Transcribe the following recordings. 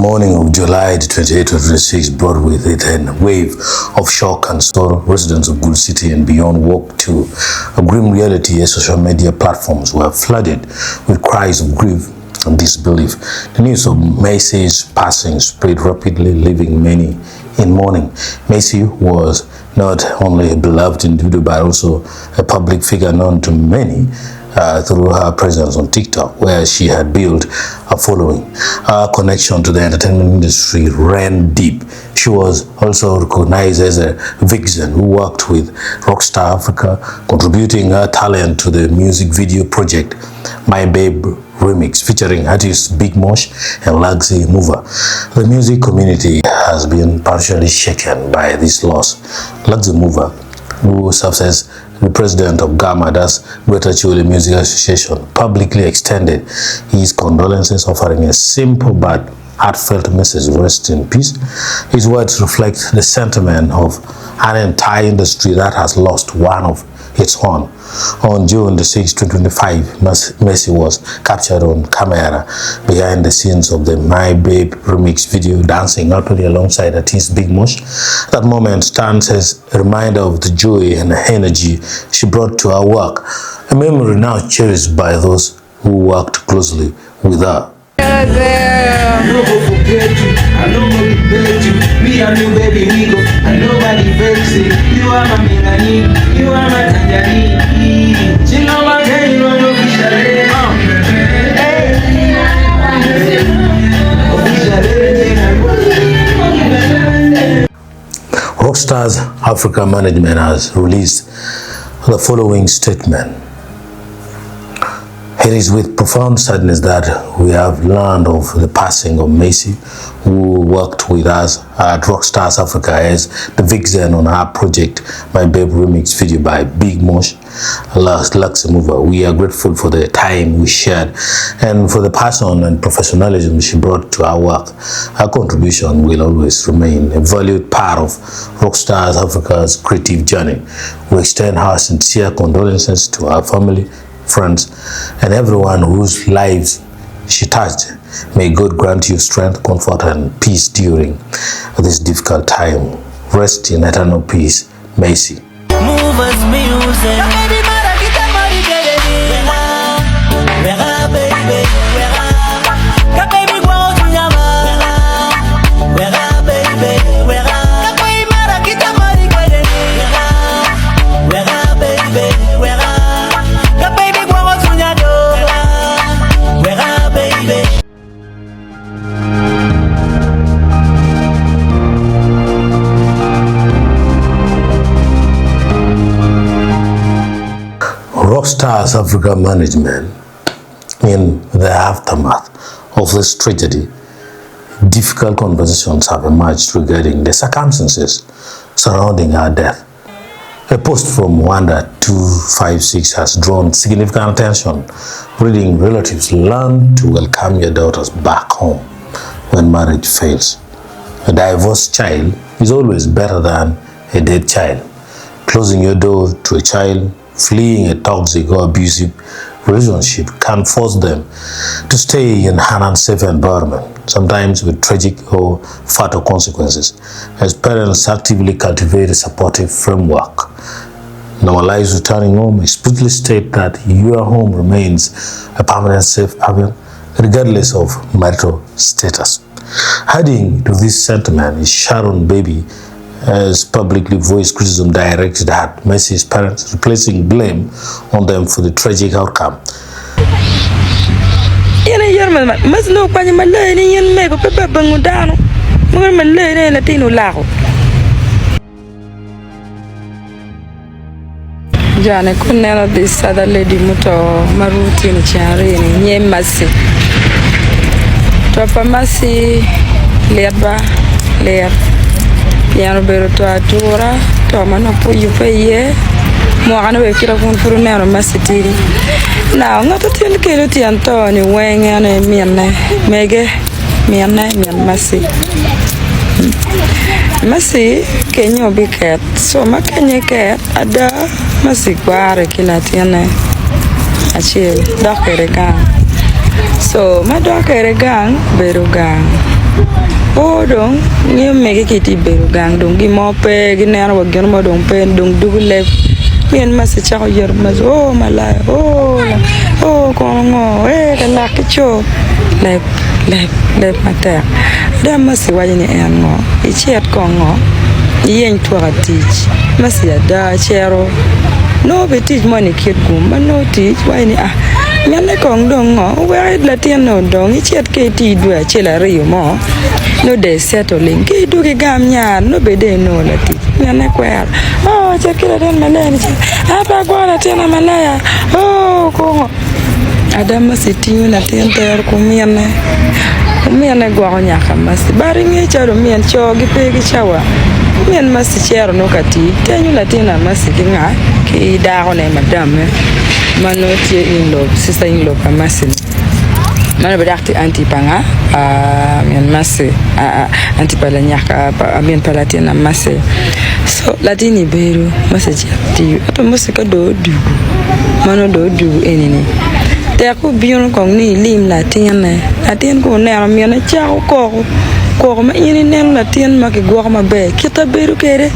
morning of July 28, 2026 brought with it a wave of shock and sorrow. Residents of Gulu City and beyond woke to a grim reality as social media platforms were flooded with cries of grief and disbelief. The news of Macy's passing spread rapidly, leaving many in mourning. Macy was not only a beloved individual but also a public figure known to many through her presence on TikTok, where she had built a following. Her connection to the entertainment industry ran deep. She was also recognized as a vixen who worked with Rockstarz Africa, contributing her talent to the music video project My Babe Remix, featuring artists Big Mosh and Laxzy Mover. The music community has been partially shaken by this loss. Laxzy Mover, who serves as the president of Gimara, that's Greater Acholi Music Association, publicly extended his condolences, offering a simple but heartfelt message: rest in peace. His words reflect the sentiment of an entire industry that has lost one of its own. On June 6, 2025, Macy was captured on camera behind the scenes of the My Babe remix video, dancing happily alongside artist Big Mosh. That moment stands as a reminder of the joy and energy she brought to her work, a memory now cherished by those who worked closely with her. Rockstarz Africa Management has released the following statement. It is with profound sadness that we have learned of the passing of Macy, who worked with us at Rockstarz Africa as the vixen on our project My Babe Remix video by Big Mosh, Laxzy Mover. We are grateful for the time we shared and for the passion and professionalism she brought to our work. Her contribution will always remain a valued part of Rockstarz Africa's creative journey. We extend our sincere condolences to our family, friends, and everyone whose lives she touched. May God grant you strength, comfort, and peace during this difficult time. Rest in eternal peace, Macy. Rockstarz Africa Management, in the aftermath of this tragedy, difficult conversations have emerged regarding the circumstances surrounding her death. A post from Wanda 256 has drawn significant attention, reading: relatives learn to welcome your daughters back home when marriage fails. A divorced child is always better than a dead child. Closing your door to a child fleeing a toxic or abusive relationship can force them to stay in an unsafe environment, sometimes with tragic or fatal consequences. As parents actively cultivate a supportive framework, normalize returning home, explicitly state that your home remains a permanent safe haven, regardless of marital status. Adding to this sentiment is Sharon Bebe, has publicly voiced criticism directed at Macy's parents, replacing blame on them for the tragic outcome. Jane kunela this other lady muto maruti ni charini nye Macy. Topa Macy leba lea. Piano bero to atura to mano po yupe mo ana we kira kun furu nero Macy na ngato tin kelo ti Antoni wenga ne mienne mege mienne mien Macy kenyo biket so makenye ket ada Macy kware kila tiene achil dokere gang so ma dokere gang bero gang Oh dong, you make a kitty beru gang, don't give more peg in our gummo, don't pen, don't do left. Me and Master Chow, your mas, oh my life, oh, Congo, the lucky show. Left my tare. There must be why in the animal. It's yet Congo. He ain't to a teach. Must be a da chero. No, be teach money kid goom, but no teach why ni ah. Yana Kong dong, where it Latino dong, it's yet Katie do a chiller more. No, they settling. Kay do a gam yard, nobody know that it. Yana queer. Oh, check it on my land. I Bagwere tena Malaya. Oh, Congo. Adama sitting na tenter kumiane gwa nyaka masi bari ngi charo mien chogi pegi chawa mien masi chero no kati tenyu la tina masi kinga ki dago ne madame mano tie in lo sister in lo masi mano bedakti anti panga mien masi anti pala nyaka mien pala tina masi so latini beru masi chati ato masi ka do du mano do du enini There could be on Cogni, Lim Latin, Latin go near me and a chow call me in name Latin Makiguama Bay, Kita Berucere.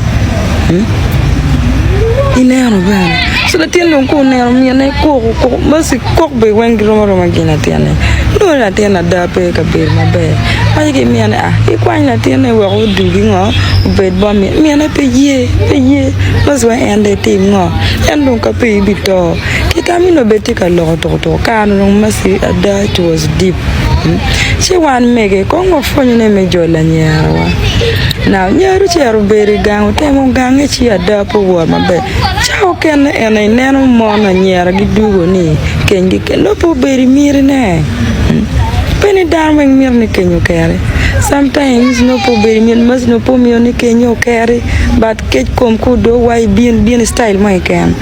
In air so the tin don't go near me and a cook, must cook by when Groma Magina Tiane. No Latina da peg a beer my bed. I give me an equine Latina were all doing or bed bomb me and a pay must we end the team no and don't pay bit all. Kitamino betika loto can must see a dirt was deep. She want make a Congo for you name Jola Nyara. Now near the chair of Berry Gang, Tamo Gang, a cheer dapper war my bed. Chow can and a nano mon and Yara Gidu ni can you no poor berry mirror. Penny darling mirror can you carry? Sometimes no poor berry must no poor me can you carry, but catch come could do why being style my can.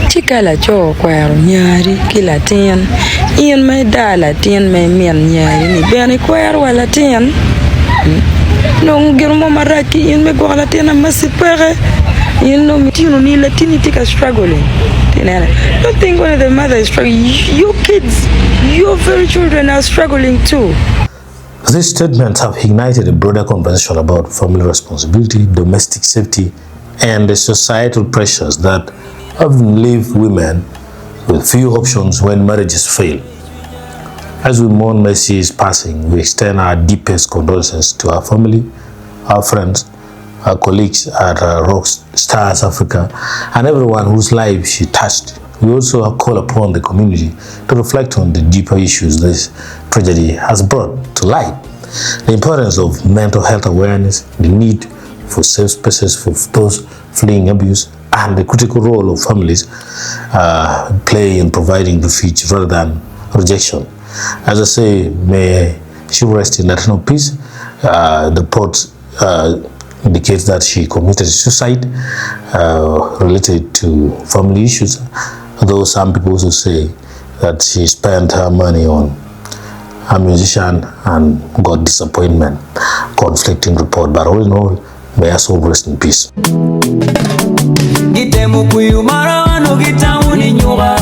Chica la cho kwaro nyari kila tien in me dala tien me mien nyari ni bene kwaro wala tien non girmo maraki in me go la tien masipere in no mitino ni latini tika struggling tenere don't think when the mother is struggling your kids your very children are struggling too. These statements have ignited a broader conversation about family responsibility, domestic safety, and the societal pressures that often leave women with few options when marriages fail. As we mourn Macy's passing, we extend our deepest condolences to our family, our friends, our colleagues at Rockstarz Africa, and everyone whose life she touched. We also call upon the community to reflect on the deeper issues this tragedy has brought to light. The importance of mental health awareness, the need for safe spaces for those fleeing abuse, and the critical role of families play in providing refuge rather than rejection. As I say, may she rest in eternal peace. The report indicates that she committed suicide related to family issues, though some people also say that she spent her money on a musician and got disappointment. Conflicting report, but all in all, may her soul rest in peace. Gitemu kuyumara no gitauni nyuga